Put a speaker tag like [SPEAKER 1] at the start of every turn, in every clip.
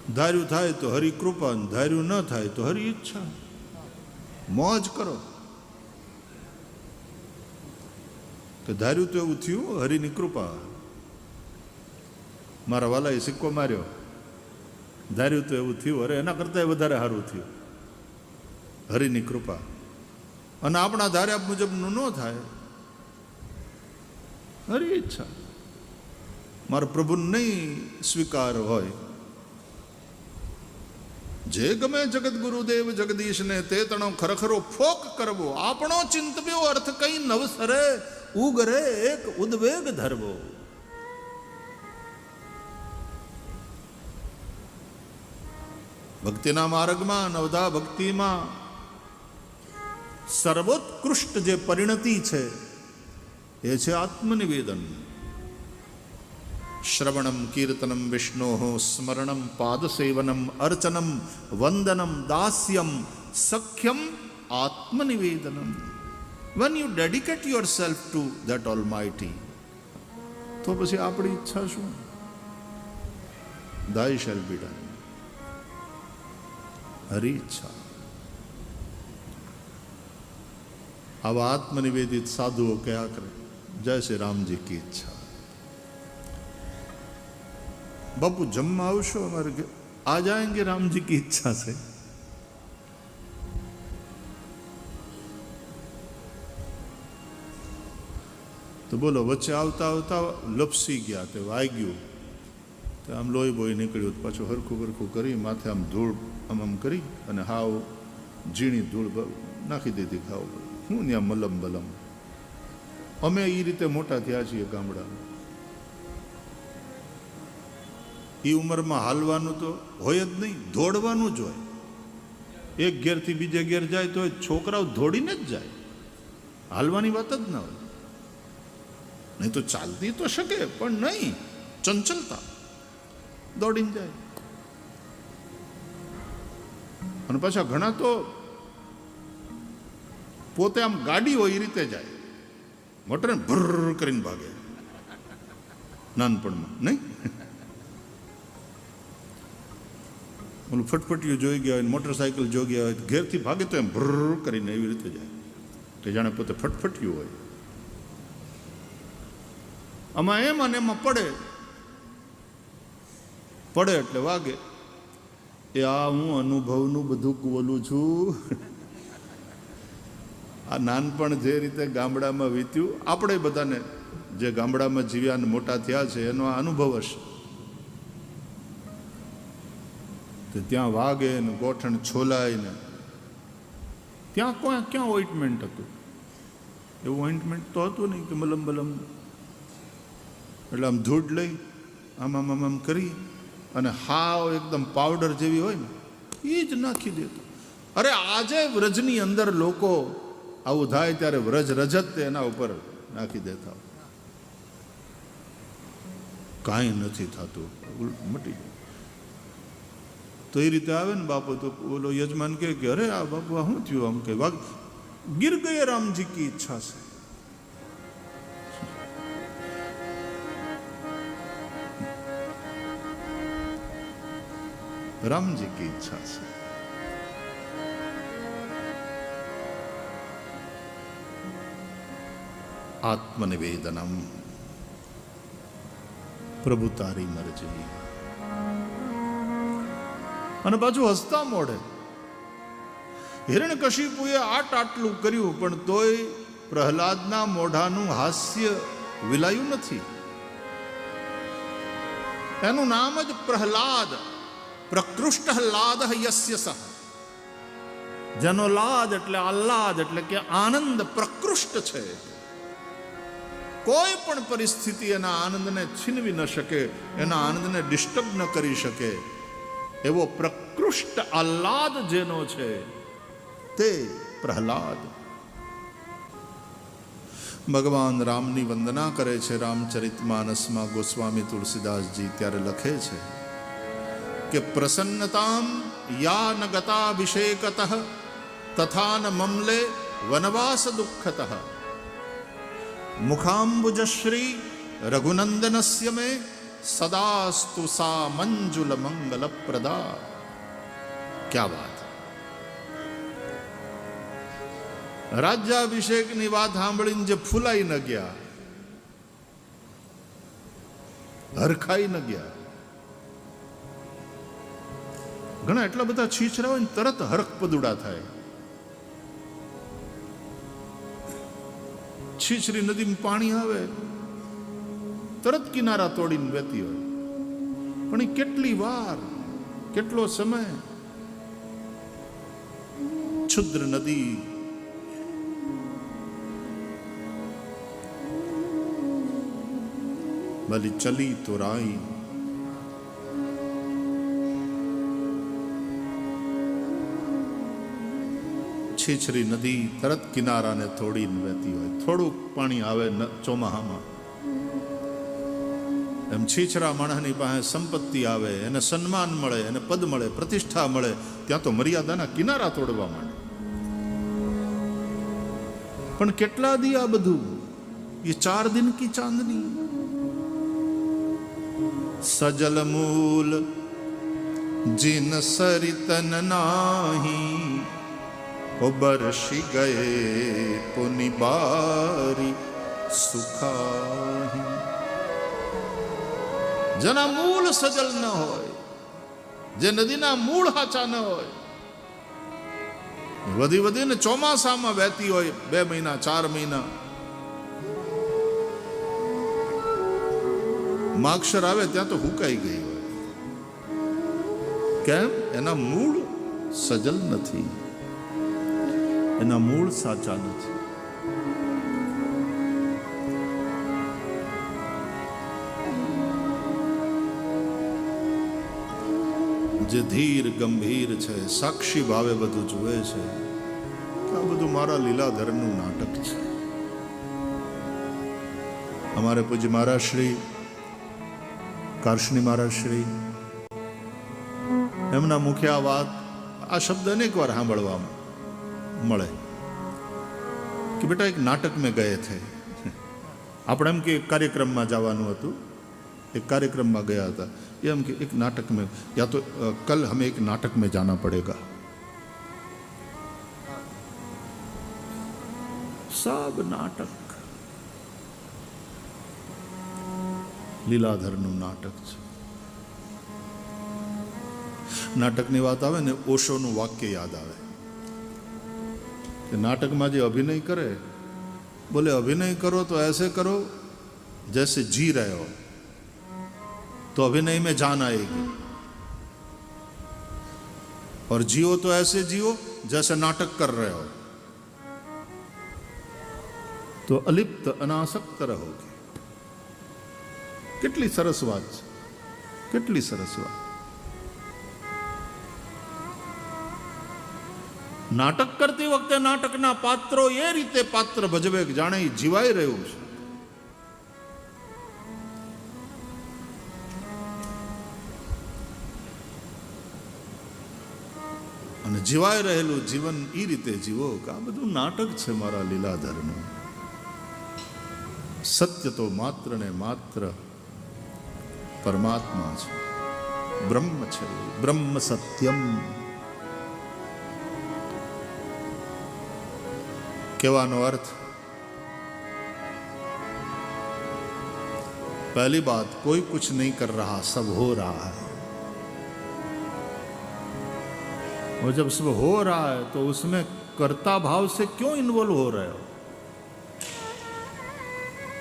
[SPEAKER 1] ધાર્યું થાય તો હરિ કૃપા, ધાર્યું ન થાય તો હરિ ઈચ્છા. મોજ કરો કે ધાર્યું તો એવું થયું, હરિની કૃપા. મારા વાલાએ સિક્કો માર્યો, ધાર્યું તો એવું થયું, અરે એના કરતાં વધારે સારું થયું, હરિની કૃપા. અને આપણા ધાર્યા મુજબનું ન થાય, હરિ ઈચ્છા. મારા પ્રભુને નહીં સ્વીકાર હોય, જે ગમે જગત ગુરુદેવ જગદીશને તે તણો ખરખરો ફોક કરવો, આપણો ચિંતવ્યો અર્થ કઈ નવસરે ઉગરે એક ઉદ્વેગ ધરવો. ભક્તિના માર્ગમાં, નવધા ભક્તિમાં સર્વોત્કૃષ્ટ જે પરિણતિ છે એ છે આત્મનિવેદન. શ્રવણમ કીર્તનમ વિષ્ણોઃ સ્મરણમ પાદસેવનમ અર્ચનમ વંદનમ દાસ્યમ સખ્યમ આત્મનિવેદનમ. When you dedicate yourself to that Almighty, તો પછી આપણી ઈચ્છા શું? Thy shall be done. Hari ઈચ્છા. આવા આત્મનિવેદિત સાધુઓ કયા કરે, જય શ્રી રામજી કી ઈચ્છા. બાપુ જમવા આવશો અમારે ઘેર? આ જાएंगे, રામજી કી ઈચ્છા છે. તો બોલો, વચ્ચે આવતા આવતા લપસી ગયા, તે વાગ્યું, તો આમ લોહી બોહી નીકળ્યું. પાછું હરખું હરખું કરી માથે આમ ધૂળ આમ કરી અને હાવ ઝીણી ધૂળ નાખી દીધી ખાવ. હું ત્યાં મલમ બલમ. અમે એ રીતે મોટા થયા છીએ ગામડામાં. એ ઉંમરમાં હાલવાનું તો હોય જ નહીં, દોડવાનું જ હોય. એક ઘેરથી બીજે ઘેર જાય તો છોકરાઓ દોડીને જ જાય, હાલવાની વાત જ ના હોય. નહીં તો ચાલતી તો શકે, પણ નહીં, ચંચલતા, દોડીને જાય. અને પાછા ઘણા તો પોતે આમ ગાડી હોય એ રીતે જાય, મોટરને ભર કરીને ભાગે નાનપણમાં. નહીં ઓલું ફટફટિયું જોઈ ગયા હોય, મોટરસાયકલ જોઈ ગયા હોય, ઘેરથી ભાગે તો એમ ભર કરીને એવી રીતે જાય, કે જાણે પોતે ફટફટિયું હોય. આમાં એમ અને એમાં પડે એટલે વાગે. એ આ હું અનુભવનું બધું બોલું છું. આ નાનપણ જે રીતે ગામડામાં વીત્યું, આપણે બધાને જે ગામડામાં જીવ્યા અને મોટા થયા છે એનો આ અનુભવ હશે. તો ત્યાં વાગે ને ગોઠણ છોલાય ને ત્યાં ક્યાં ઓઇન્ટમેન્ટ હતું? એવું ઓઇન્ટમેન્ટ તો હતું નહીં કે મલમ બલમ. એટલે આમ ધૂળ લઈ આમ આમ આમ આમ કરી અને હાવ એકદમ પાવડર જેવી હોય ને એ જ નાખી દેતો. અરે આજે વ્રજની અંદર લોકો આવું થાય ત્યારે વ્રજ રજત એના ઉપર નાખી દેતા. કાંઈ નથી થતું, મટી જાય. તો એ રીતે આવે ને બાપુ, તો બોલો યજમાન કે અરે આ બાપુ આ શું થયું? આમ કે વાગ ગીર ગયે રામજી કી ઈચ્છા છે. રામજી કી ઈચ્છા છે. આત્મનિવેદનમ. પ્રભુ તારી મરજી. અને પાછું હસતા મોઢે. હિરણ્યકશિપુએ આટલું કર્યું, પણ તોય પ્રહલાદના મોઢાનું હાસ્ય વિલાયું નથી. એનું નામ જ પ્રહલાદ. પ્રકૃષ્ટ લાદ યસ્ય સહ. જેનો લાદ એટલે આહ્લાદ, એટલે કે આનંદ પ્રકૃષ્ટ છે. કોઈ પણ પરિસ્થિતિ એના આનંદને છીનવી ન શકે, એના આનંદને ડિસ્ટર્બ ન કરી શકે એવો પ્રકૃષ્ટ આહ્લાદ જેનો છે તે પ્રહલાદ. ભગવાન રામની વંદના કરે છે રામચરિતમાનસમાં ગોસ્વામી તુલસીદાસજી. ત્યારે લખે છે કે પ્રસન્નતામ યા ન ગતાભિષેકતઃ તથા ન મમલે વનવાસ દુઃખતઃ મુખાંબુજશ્રી રઘુનંદનસ્ય મે સદાસ્તુ સા મંજુલ મંગલ પ્રદા. ક્યા વાત! રાજ્યાભિષેકની વાત સાંભળીને જે ફૂલાઈ ન ગયા, હરખાઈ ન ગયા. ઘણા એટલા બધા છીછરા હોય ને તરત હરખ પદુડા થાય. છીછરી નદીમાં પાણી આવે તરત કિનારા તોડીને વહેતી હોય, પણ એ કેટલી વાર, કેટલો સમય. ક્ષુદ્ર નદી ભલી ચલી તો રાઈ. છીછરી નદી તરત કિનારાને તોડીને વહેતી હોય. થોડુંક પાણી આવે ચોમાહામાં, એમ છીછરા માણસની પાસે સંપત્તિ આવે, એને સન્માન મળે, એને પદ મળે, પ્રતિષ્ઠા મળે, ત્યાં તો મર્યાદાના કિનારા તોડવા માંડે. પણ કેટલા દી આ બધું? એ 4 દિન કી ચાંદની. સજલ મૂલ जिन सरितन नाही बरसी गए पुनि बारी सुखाही। જેના મૂળ સજલ ન હોય, જે નદીના મૂળ હાચા ન હોય, વધી વધીને ચોમાસામાં વહેતી હોય 2 મહિના 4 મહિના, માગશર આવે ત્યાં તો હુકાઈ ગઈ હોય. કેમ? એના મૂળ સજલ નથી, એના મૂળ સાચા નથી. જે ધીર ગંભીર છે, સાક્ષી ભાવે બધું જુએ છે કે આ બધું મારા લીલાધરનું નાટક છે. અમારે પૂજ્ય મહારાજ શ્રી કારશની મહારાજ શ્રી એમના મુખે આ વાત, આ શબ્દ અનેક વાર સાંભળવા મળે કે બેટા એક નાટક મેં ગયે થે. આપણે એમ કે એક કાર્યક્રમમાં જવાનું હતું, एक कार्यक्रम में गया था, ये हम कि एक नाटक में, या तो कल हमें एक नाटक में जाना पड़ेगा. सब नाटक, લીલાધરનું નાટક છે. નાટકની વાત આવે ને, ઓશોનું વાક્ય યાદ આવે કે નાટકમાં જે અભિનય કરે, બોલે अभिनय करो तो ऐसे करो जैसे जी रहे हो, तो अभिनय में जान आएगी, और जियो तो ऐसे जियो जैसे नाटक कर रहे हो, तो अलिप्त अनासक्त रहोगे. કેટલી સરસ વાત છે, કેટલી સરસ વાત. નાટક કરતી વખતે નાટકના પાત્રો એ રીતે પાત્ર ભજવે કે જાણે જીવાઈ રહ્યું છે. અને જીવાઈ રહેલું જીવન એ રીતે જીવો કે આ બધું નાટક છે મારા લીલાધરનું. સત્ય તો માત્ર ને માત્ર પરમાત્મા છે, બ્રહ્મ છે, બ્રહ્મ સત્યમ. કહેવાનો અર્થ, पहली बात, कोई कुछ नहीं कर रहा, सब हो रहा है. और जब सब हो रहा है तो उसमें कर्ता भाव से क्यों इन्वॉल्व हो रहे हो?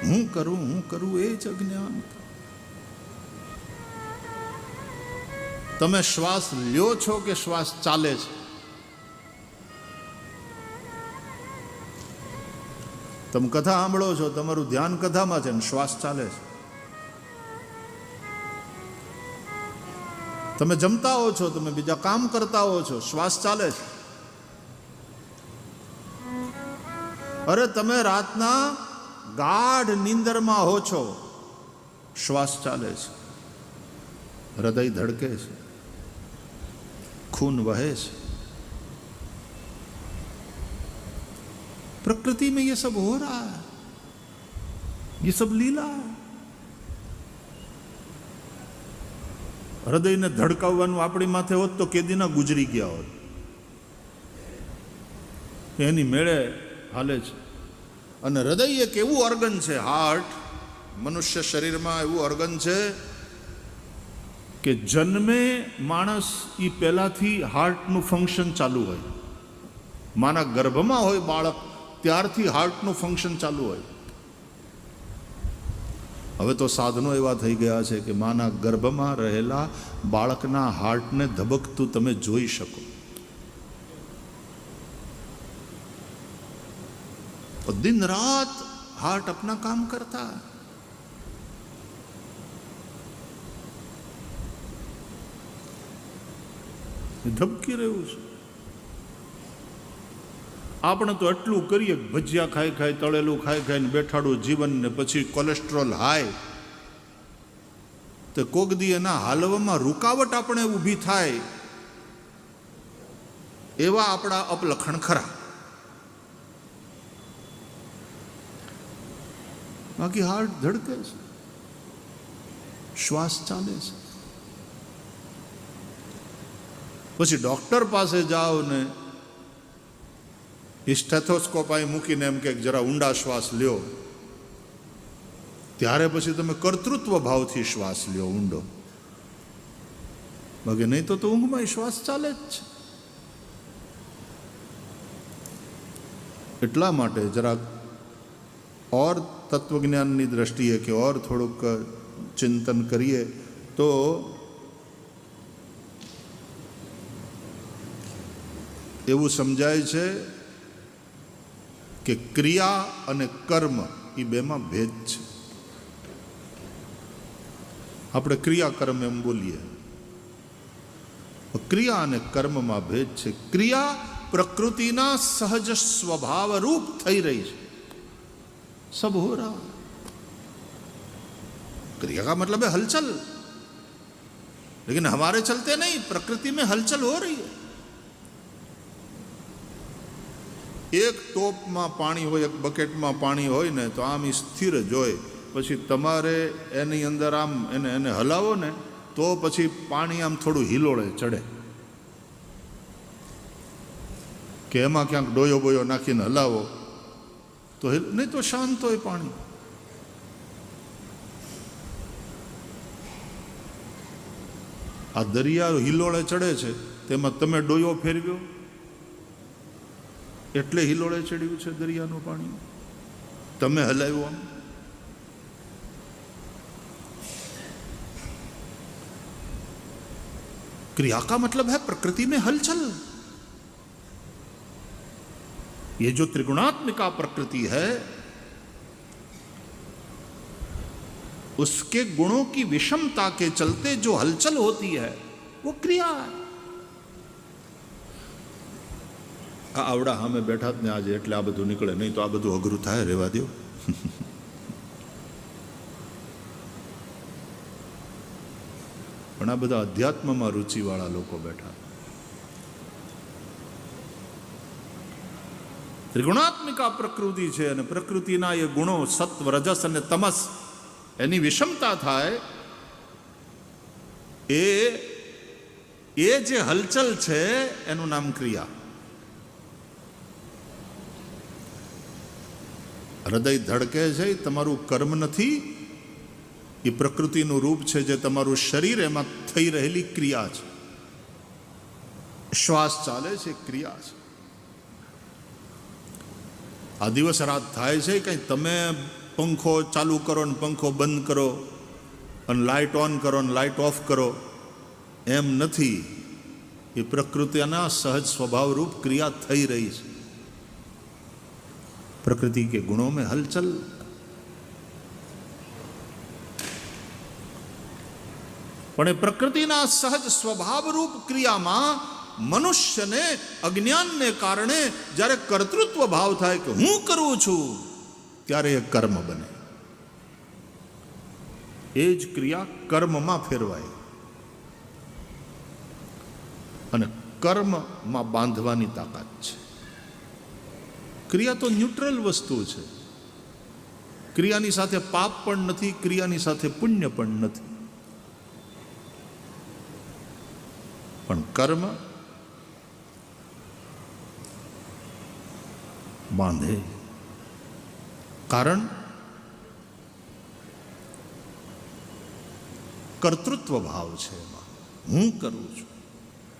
[SPEAKER 1] હું કરું એ જ અજ્ઞાન. તમે શ્વાસ લ્યો છો કે શ્વાસ ચાલે છે? તમે કથા સાંભળો છો, તમારું ધ્યાન કથામાં છે ને શ્વાસ ચાલે છે. તમે જમતા હો છો, તમે બીજા કામ કરતા હો છો, શ્વાસ ચાલે છે. અરે તમે રાતના ગાઢ નીંદરમાં હો છો, શ્વાસ ચાલે છે, હૃદય ધડકે છે, खून वहे છે. प्रकृति में ये सब हो रहा है, ये सब लीला है. હૃદયને ધડકાવવાનું આપણી માથે હોત તો કેદીના ગુજરી ગયા હોત. એની મેળે હાલે છે. અને હૃદય એક એવું ઓર્ગન છે, હાર્ટ મનુષ્ય શરીરમાં એવું ઓર્ગન છે કે જન્મે માણસ એ પહેલાંથી હાર્ટનું ફંક્શન ચાલુ હોય. માના ગર્ભમાં હોય બાળક ત્યારથી હાર્ટનું ફંક્શન ચાલુ હોય. હવે તો સાધનો એવા થઈ ગયા છે કે માના ગર્ભમાં રહેલા બાળકના હાર્ટને ધબકતું તમે જોઈ શકો. दिन रात हार्ट अपना काम करता है. ધબકી રહ્યું છે. આપણે તો એટલું કરીએ, ભજીયા ખાઈ ખાઈ તળેલું ખાઈ ખાઈને બેઠાડું જીવન, ને પછી કોલેસ્ટ્રોલ હાઈ, તો કોક દી એના હાલવામાં રૂકાવટ આપણે ઊભી થાય એવા આપણા અપલખણ ખરા. બાકી હાર્ટ ધડકે છે, શ્વાસ ચાલે છે. પછી ડોક્ટર પાસે જાઓ ને સ્ટેથોસ્કોપ અહીં મૂકીને એમ કે જરા ઊંડા શ્વાસ લ્યો, ત્યારે પછી તમે કર્તૃત્વ ભાવથી શ્વાસ લ્યો ઊંડો. બાકી નહીં તો ઊંઘમાં શ્વાસ ચાલે જ છે. એટલા માટે જરાક और તત્વજ્ઞાનની દ્રષ્ટિએ કે ઓર થોડુંક ચિંતન કરીએ તો એવું સમજાય છે કે ક્રિયા અને કર્મ એ બેમાં ભેદ છે. આપણે ક્રિયા કર્મ એમ બોલીએ, ક્રિયા અને કર્મમાં ભેદ છે. ક્રિયા પ્રકૃતિના સહજ સ્વભાવ રૂપ થઈ રહી છે. सब हो रहा. क्रिया का मतलब है हलचल, लेकिन हमारे चलते नहीं, प्रकृति में हलचल हो रही है. एक टोप में पानी हो, एक बकेट में पानी हो ने तो आम स्थिर ज होय, પછી તમારે એની અંદર આમ એને હલાવો ને તો પછી પાણી આમ થોડું હિલોળે ચડે, કે એમાં ક્યાંક ડોયો બોયો નાખીને હલાવો તો નહીં તો શાંત હોય પાણી. આ દરિયા હિલોળે ચડે છે, તેમાં તમે ડોયો ફેરવ્યો એટલે હિલોળે ચડ્યું છે દરિયાનું પાણી. તમે હલાવ્યું આમ. क्रिया का मतलब है प्रकृति में हलचल. ये जो त्रिगुणात्मिका प्रकृति है उसके गुणों की विषमता के चलते जो हलचल होती है वो क्रिया है. आवड़ा हमें बैठा ने आज એટલે આ બધું નીકળે, નહીં તો આ બધું અઘરું થાય. રહેવા દો. પણ આ બધા અધ્યાત્મમાં રુચિવાળા લોકો બેઠા. ત્રિગુણાત્મિકા પ્રકૃતિ છે અને પ્રકૃતિના એ ગુણો સત્વ રજસ અને તમસ એની વિષમતા થાય એ જે હલચલ છે એનું નામ ક્રિયા. હૃદય ધડકે છે એ તમારું કર્મ નથી, એ પ્રકૃતિનું રૂપ છે જે તમારું શરીર, એમાં થઈ રહેલી ક્રિયા છે. શ્વાસ ચાલે છે, ક્રિયા છે. આ દિવસ રાત થાય છે કંઈ તમે પંખો ચાલુ કરો ને પંખો બંધ કરો અને લાઇટ ઓન કરો ને લાઇટ ઓફ કરો એમ નથી. એ પ્રકૃતિના સહજ સ્વભાવ રૂપ ક્રિયા થઈ રહી છે. प्रकृति के गुणों में हलचल. પણ એ પ્રકૃતિના સહજ સ્વભાવ રૂપ ક્રિયામાં મનુષ્યને અજ્ઞાનને કારણે જ્યારે કર્તૃત્વ ભાવ થાય કે હું કરું છું, ત્યારે એ કર્મ બને. એ જ ક્રિયા કર્મમાં ફેરવાય અને કર્મમાં બાંધવાની તાકાત છે. ક્રિયા તો ન્યુટ્રલ વસ્તુ છે. ક્રિયાની સાથે પાપ પણ નથી, ક્રિયાની સાથે પુણ્ય પણ નથી. પણ કર્મ બાંધે. કારણ કર્તૃત્વ ભાવ છે એમાં, હું કરું છું.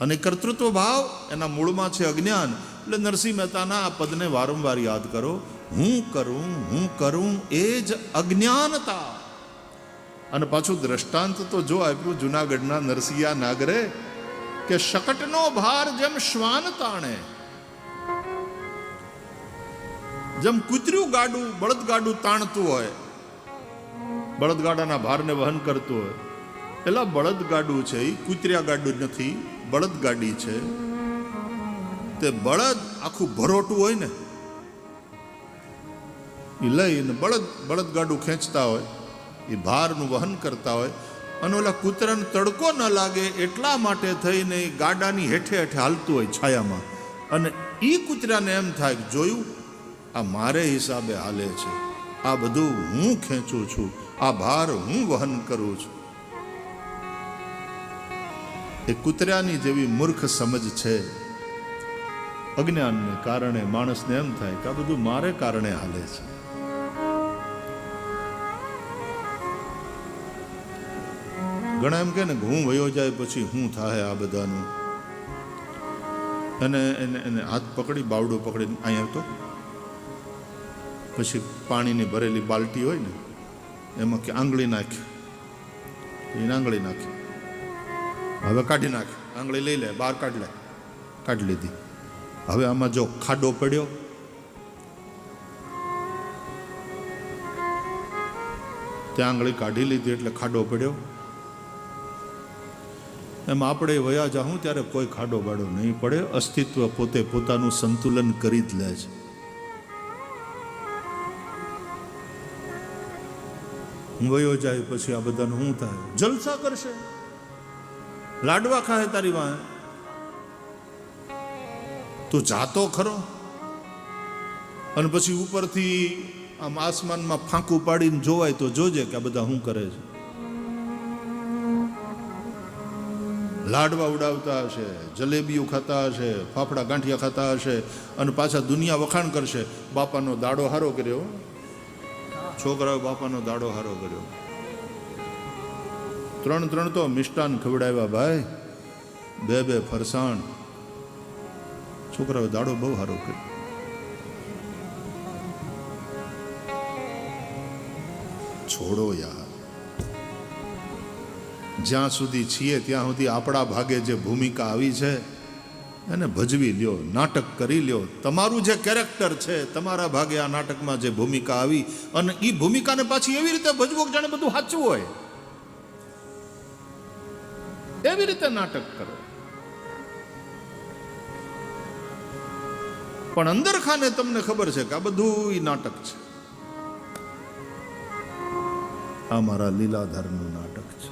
[SPEAKER 1] અને કર્તૃત્વ ભાવ એના મૂળમાં છે અજ્ઞાન. એટલે નરસિંહ મહેતાના આ પદને વારંવાર યાદ કરો, હું કરું એ જ અજ્ઞાનતા. અને પાછું દ્રષ્ટાંત તો જો આપ્યું જુનાગઢના નરસિંહા નાગરે કે શકટનો ભાર જેમ શ્વાન તાણે, જેમ કૂતર્યું ગાડું બળદગાડું તાણતું હોય, બળદગાડાના ભારને વહન કરતું હોય, પેલા બળદગાડું છે એ કૂતર્યા ગાડું નથી, બળદગાડી છે. તે બળદ આખું ભરોટું હોય ને એ લઈને બળદગાડું ખેંચતા હોય, એ ભારનું વહન કરતા હોય. અને ઓલા કૂતરાને તડકો ન લાગે એટલા માટે થઈને ગાડાની હેઠે હેઠે હાલતું હોય છાયામાં. અને એ કૂતરાને એમ થાય કે જોયું આ મારે હિસાબે હાલે છે, આ બધું હું ખેંચું છું, આ ભાર હું વહન કરું છું. એ કૂતરાની જેવી મૂર્ખ સમજ છે. અજ્ઞાનને કારણે માણસને એમ થાય કે આ બધું મારે કારણે હાલે છે. ઘણા એમ કે ને હું વયો જાય પછી શું થાય આ બધાનું. અને એને હાથ પકડી બાવડું પકડીને અહીંયા તો પછી પાણીની ભરેલી બાલટી હોય ને એમાં કે આંગળી નાખી, એને આંગળી નાખી, હવે કાઢી નાખી, આંગળી લઈ લે, બહાર કાઢી લીધી. હવે આમાં જો ખાડો પડ્યો, ત્યાં આંગળી કાઢી લીધી એટલે ખાડો પડ્યો. એમ આપણે વયા જાઉં ત્યારે કોઈ ખાડો બાડો નહીં પડે. અસ્તિત્વ પોતે પોતાનું સંતુલન કરી જ લે છે. હું વયો જાય પછી આ બધાનું શું થાય? જલસા કરશે, લાડવા ખાય તારી વાંહે. તું જાતો ખરો અને પછી ઉપરથી આમ આસમાનમાં ફાંકું પાડીને જોવાય તો જોજે કે આ બધા શું કરે છે. લાડવા ઉડાવતા હશે, જલેબીઓ ખાતા હશે, ફાફડા ગાંઠિયા ખાતા હશે અને પાછા દુનિયા વખાણ કરશે, બાપાનો દાડો હારો કર્યો, છોકરાઓ બાપાનો દાડો હારો કર્યો. 3 તો મિષ્ટાન ખવડાવ્યા ભાઈ, 2 ફરસાણ. છોકરાઓ દાડો બહુ સારો કર્યો. છોડો યાર, જ્યાં સુધી છીએ ત્યાં સુધી આપણા ભાગે જે ભૂમિકા આવી છે એને ભજવી લ્યો, નાટક કરી લ્યો. તમારું જે કેરેક્ટર છે, તમારા ભાગે આ નાટકમાં જે ભૂમિકા આવી, અને એ ભૂમિકાને પાછી એવી રીતે ભજવો કે જાણે બધું સાચું હોય, એવી રીતે નાટક કરો. પણ અંદર ખાને તમને ખબર છે કે આ બધું નાટક છે, આ મારા લીલાધારનું નાટક છે.